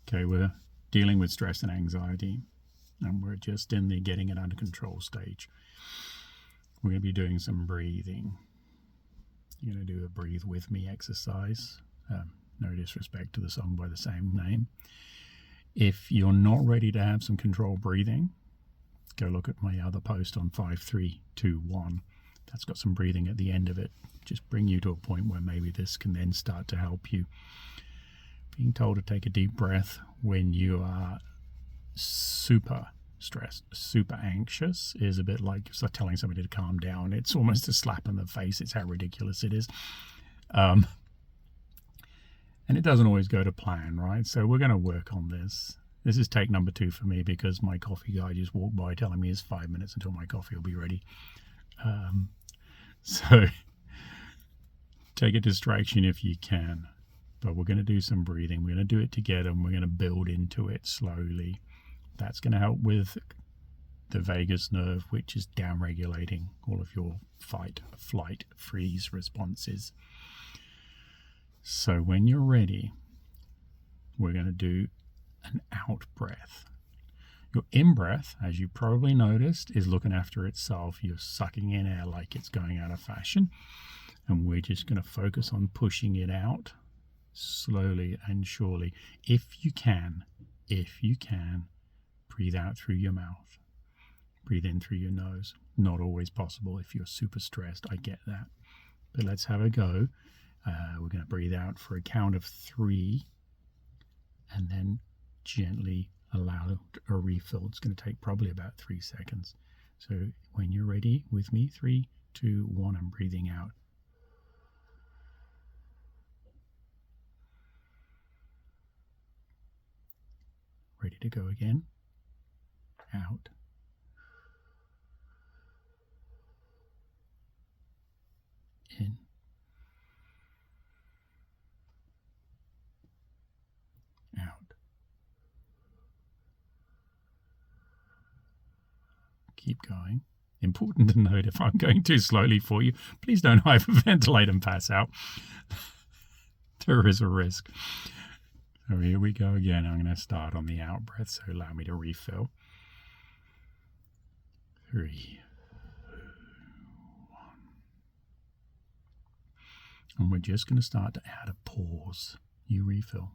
Okay, we're dealing with stress and anxiety, and we're just in the getting it under control stage. We're going to be doing some breathing. You're going to do a breathe with me exercise. No disrespect to the song by the same name. If you're not ready to have some controlled breathing, go look at my other post on 5321. That's got some breathing at the end of it. Just bring you to a point where maybe this can then start to help you. Being told to take a deep breath when you are super stressed, super anxious is a bit like telling somebody to calm down. It's almost a slap in the face. It's how ridiculous it is. And it doesn't always go to plan, right? So we're going to work on this. This is take number 2 for me because my coffee guy just walked by telling me it's 5 minutes until my coffee will be ready. So take a distraction if you can. But we're going to do some breathing. We're going to do it together and we're going to build into it slowly. That's going to help with the vagus nerve, which is down-regulating all of your fight, flight, freeze responses. So when you're ready, we're going to do an out breath. Your in breath, as you probably noticed, is looking after itself. You're sucking in air like it's going out of fashion. And we're just going to focus on pushing it out slowly and surely. If you can, breathe out through your mouth. Breathe in through your nose. Not always possible if you're super stressed. I get that. But let's have a go. We're going to breathe out for a count of 3 and then gently allow a refill. It's going to take probably about 3 seconds. So when you're ready with me, 3, 2, 1, I'm breathing out. Ready to go again. Out. In. Out. Keep going. Important to note, if I'm going too slowly for you, please don't hyperventilate and pass out. There is a risk. So here we go again. I'm going to start on the out breath, so allow me to refill. 3, 2, 1. And we're just going to start to add a pause. You refill.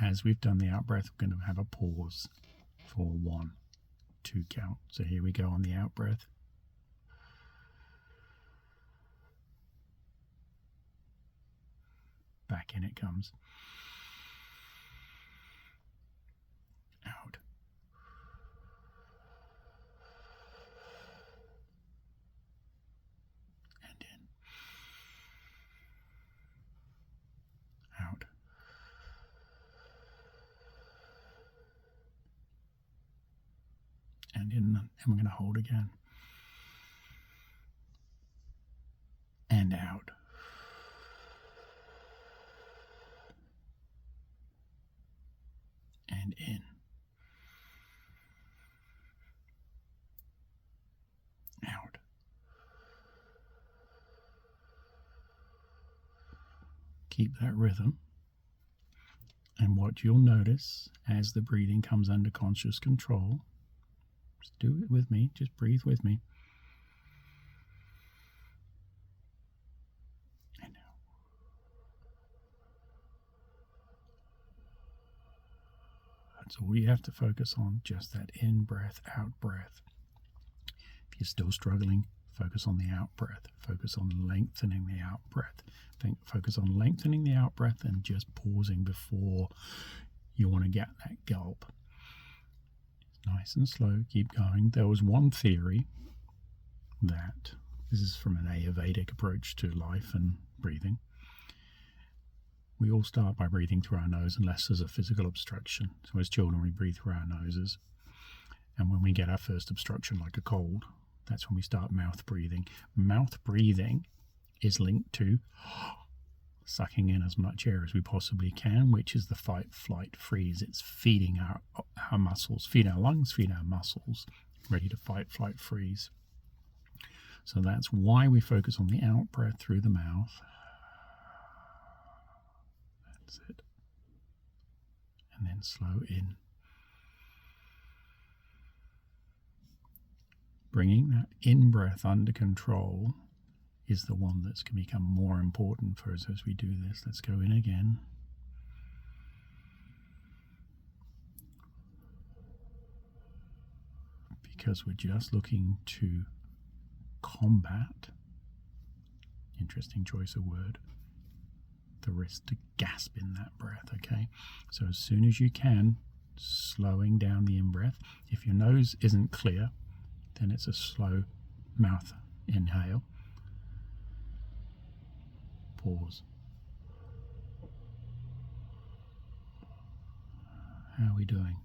As we've done the out breath, we're going to have a pause for 1, 2 count. So here we go on the out breath. Back in it comes. Out. And in. Out. And in, and we're going to hold again. And out. And in. Out. Keep that rhythm. And what you'll notice as the breathing comes under conscious control, just do it with me, just breathe with me. And out. That's all you have to focus on, just that in breath, out breath. If you're still struggling, focus on the out breath. Focus on lengthening the out breath. Focus on lengthening the out breath and just pausing before you want to get that gulp. Nice and slow, keep going. There was one theory that, this is from an Ayurvedic approach to life and breathing. We all start by breathing through our nose unless there's a physical obstruction. So as children, we breathe through our noses. And when we get our first obstruction, like a cold, that's when we start mouth breathing. Mouth breathing is linked to sucking in as much air as we possibly can, which is the fight, flight, freeze. It's feeding our muscles, feed our lungs, feed our muscles, ready to fight, flight, freeze. So that's why we focus on the out breath through the mouth. That's it. and slow in. Bringing that in-breath under control is the one that's going to become more important for us as we do this. Let's go in again. Because we're just looking to combat, interesting choice of word, the risk to gasp in that breath, okay? So as soon as you can, slowing down the in-breath. If your nose isn't clear, then it's a slow mouth inhale. Pause. How are we doing?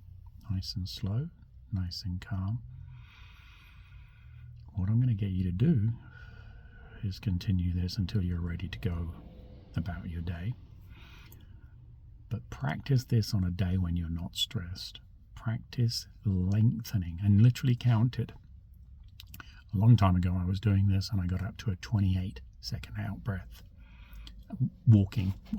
Nice and slow, nice and calm. What I'm going to get you to do is continue this until you're ready to go about your day. But practice this on a day when you're not stressed. Practice lengthening and literally count it. A long time ago I was doing this and I got up to a 28-second out breath. I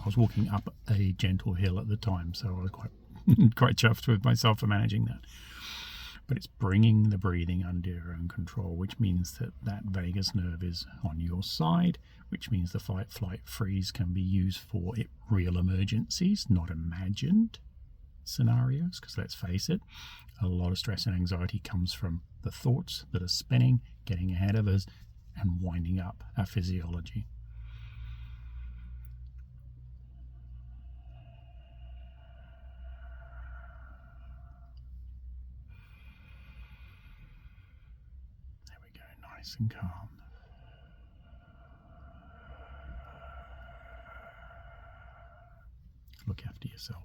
was walking up a gentle hill at the time, so I was quite chuffed with myself for managing that. But it's bringing the breathing under your own control, which means that vagus nerve is on your side, which means the fight, flight, freeze can be used for real emergencies, not imagined scenarios, because let's face it, a lot of stress and anxiety comes from the thoughts that are spinning, getting ahead of us, and winding up our physiology. Nice and calm. Look after yourself.